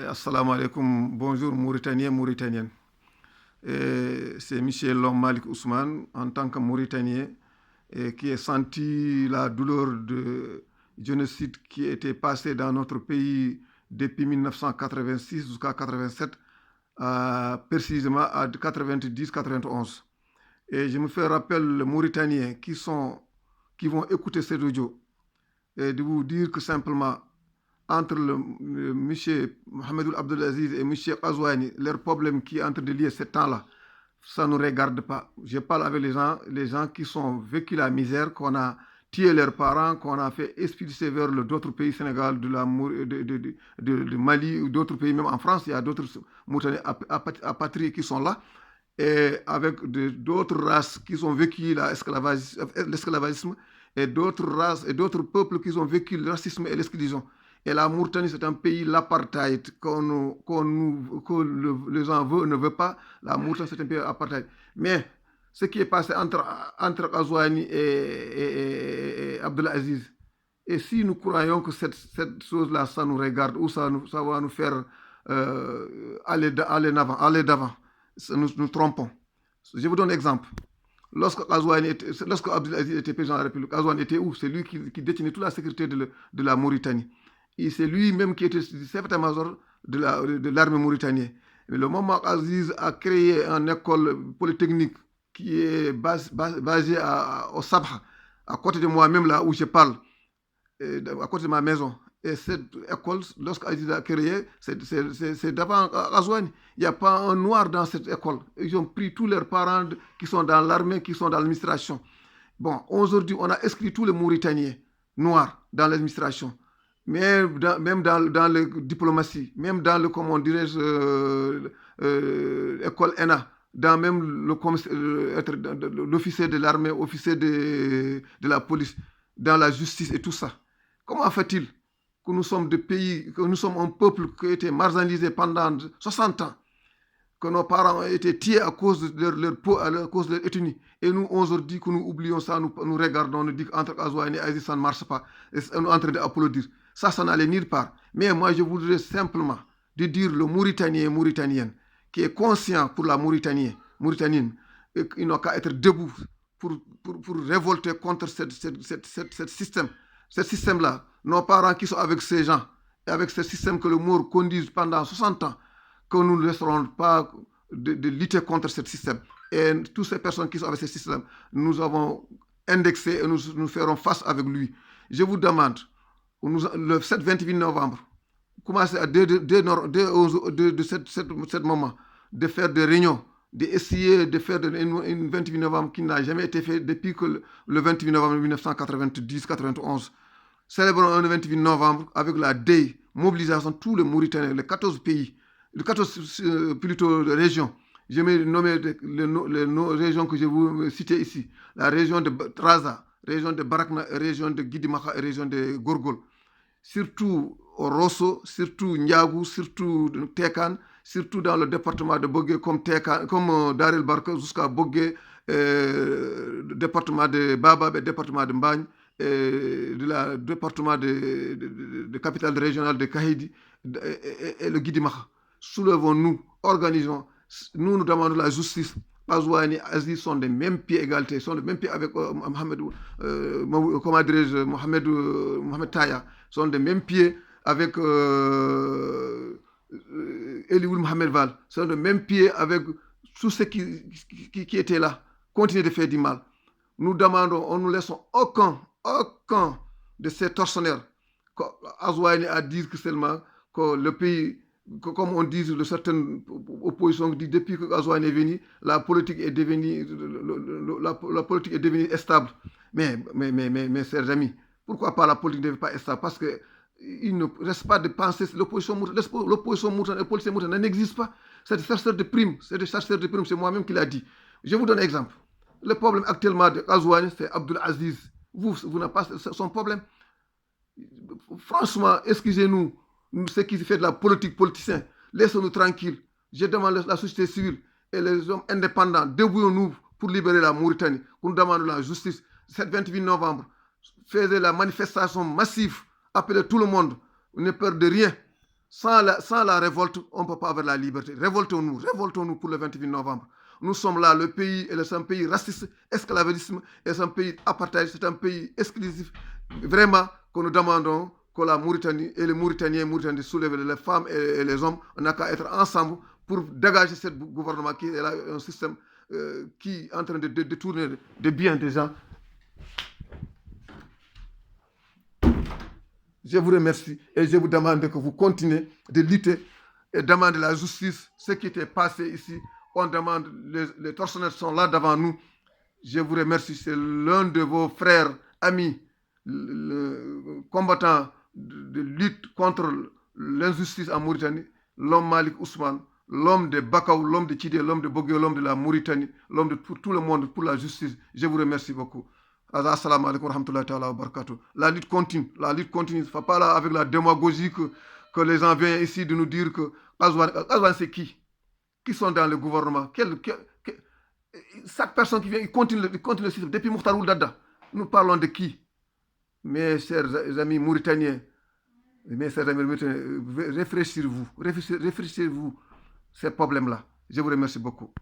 Assalamu alaikum, bonjour Mauritaniens, Mauritaniennes. C'est Michel Lom Malik Ousmane, en tant que Mauritanien, qui a senti la douleur du génocide qui était passé dans notre pays depuis 1986 jusqu'à 87, précisément à 90-91. Et je me fais rappel les Mauritaniens qui vont écouter ces audios et de vous dire que simplement, entre M. Mohamed Abdelaziz et M. Azouani, leur problème qui est en train de lier ces temps-là, ça ne nous regarde pas. Je parle avec les gens qui sont vécu la misère, qu'on a tué leurs parents, qu'on a fait expulser vers d'autres pays, Sénégal, de Mali ou d'autres pays, même en France, il y a d'autres Mauritaniens apatriés qui sont là, et avec d'autres races qui ont vécu l'esclavagisme, et d'autres races et d'autres peuples qui ont vécu le racisme et l'exclusion. Et la Mauritanie, c'est un pays, l'apartheid, que les gens ne veulent pas. La Mauritanie, c'est un pays apartheid. Mais ce qui est passé entre Azouani et Abdelaziz, et si nous croyons que cette chose-là, ça nous regarde, ou ça va nous faire aller d'avant, nous trompons. Je vous donne un exemple. Lorsque Abdelaziz était président de la République, Azouani était où? C'est lui qui détenait toute la sécurité de la Mauritanie. Et c'est lui-même qui était chef d'état-major de l'armée mauritanienne. Mais le moment Aziz a créé une école polytechnique qui est basée au Sabha, à côté de moi-même, là où je parle, à côté de ma maison. Et cette école, lorsqu'Aziz a créé, c'est d'avant Azouani. Il n'y a pas un noir dans cette école. Ils ont pris tous leurs parents qui sont dans l'armée, qui sont dans l'administration. Bon, aujourd'hui, on a inscrit tous les Mauritaniens noirs dans l'administration. Mais même dans la diplomatie, même dans le, comment dirais-je, école ENA, dans même l'officier de l'armée, officier de la police, dans la justice et tout ça. Comment fait-il que nous sommes des pays, que nous sommes un peuple qui a été marginalisé pendant 60 ans, que nos parents ont été tués à cause de leur peau, à cause de leur ethnie. Et nous, aujourd'hui, que nous oublions ça, nous regardons, nous disons qu'entre Azouani et Aziz, ça ne marche pas. Et nous sommes en train d'applaudir. Ça n'allait nulle part. Mais moi, je voudrais simplement de dire le Mauritanien et Mauritanienne qui est conscient pour la Mauritanienne, il n'a qu'à être debout pour révolter contre ce système. Ce système-là, nos parents qui sont avec ces gens, et avec ce système que le Mour conduit pendant 60 ans, que nous ne laisserons pas de lutter contre ce système. Et toutes ces personnes qui sont avec ce système, nous avons indexé et nous ferons face avec lui. Je vous demande, le 7-28 novembre, commencez à dès ce moment de faire des réunions, d'essayer de faire une 28 novembre qui n'a jamais été fait depuis que le 28 novembre 1990-91. Célébrons le 28 novembre avec la DEI, mobilisation de tous les Mauritaniens, les 14 pays, les 14 plutôt régions. Je vais nommer les régions que je vous citer ici. La région de Traza, région de Barakna, région de Guidimacha et région de Gorgol. Surtout au Rosso, surtout Ndiagou, surtout Tekan, surtout dans le département de Bogué comme Darel Barka jusqu'à Bogué, département de Babab et département de Mbagne, le département de capitale régionale de Kahidi et le Guidimacha. Soulevons-nous, organisons, nous demandons la justice. Azouani, Aziz sont des mêmes pieds égalité, sont des mêmes pieds avec Mohamed Taya, sont des mêmes pieds avec Elioul Mohamed Val, sont des mêmes pieds avec tous ceux qui étaient là, continuent de faire du mal. Nous demandons, on ne laissons aucun de ces tortionnaires. Azouani a dit que seulement que le pays, comme on dit de certaines oppositions, depuis que Azouani est venu, la politique est devenue stable. Mais chers amis, pourquoi pas la politique ne devait pas être stable? Parce que il ne reste pas de penser, l'opposition moutane, le policier moutane n'existe pas. C'est des chercheurs de primes, c'est moi-même qui l'a dit. Je vous donne un exemple. Le problème actuellement de Azouani, c'est Abdelaziz. Vous n'avez pas son problème. Franchement, excusez-nous, ce qui fait de la politique politicien, laissez-nous tranquilles. Je demande la société civile et les hommes indépendants, débrouillons-nous pour libérer la Mauritanie. Nous demandons la justice. Ce 28 novembre, faisait la manifestation massive, appelez tout le monde, ne peur de rien. Sans la révolte, on ne peut pas avoir la liberté. Révoltons-nous pour le 28 novembre. Nous sommes là, le pays est un pays raciste, esclavagisme, est un pays apartheid, c'est un pays exclusif. Vraiment, que nous demandons que la Mauritanie et les Mauritaniens et les Mauritaniens soulèvent les femmes et les hommes, on n'a qu'à être ensemble pour dégager ce gouvernement qui est là, un système qui est en train de détourner des biens des gens. Je vous remercie et je vous demande que vous continuez de lutter et demander la justice. Ce qui était passé ici, on demande, les tortionnaires sont là devant nous. Je vous remercie, c'est l'un de vos frères, amis, le combattant de lutte contre l'injustice en Mauritanie, l'homme Malik Ousmane, l'homme de Bakaou, l'homme de Tidé, l'homme de Bogué, l'homme de la Mauritanie, l'homme de pour tout le monde, pour la justice. Je vous remercie beaucoup. Assalamu alaikum wa rahmatullahi wa barakatuh. La lutte continue. La lutte continue. Il ne faut pas là avec la démagogie que les gens viennent ici de nous dire que Azwan c'est qui? Qui sont dans le gouvernement? Chaque personne qui vient, il continue le système. Depuis Mokhtar Ould Dadda, nous parlons de qui? Mes chers amis mauritaniens, mes chers amis mauritaniens, réfléchissez-vous ces problèmes-là. Je vous remercie beaucoup.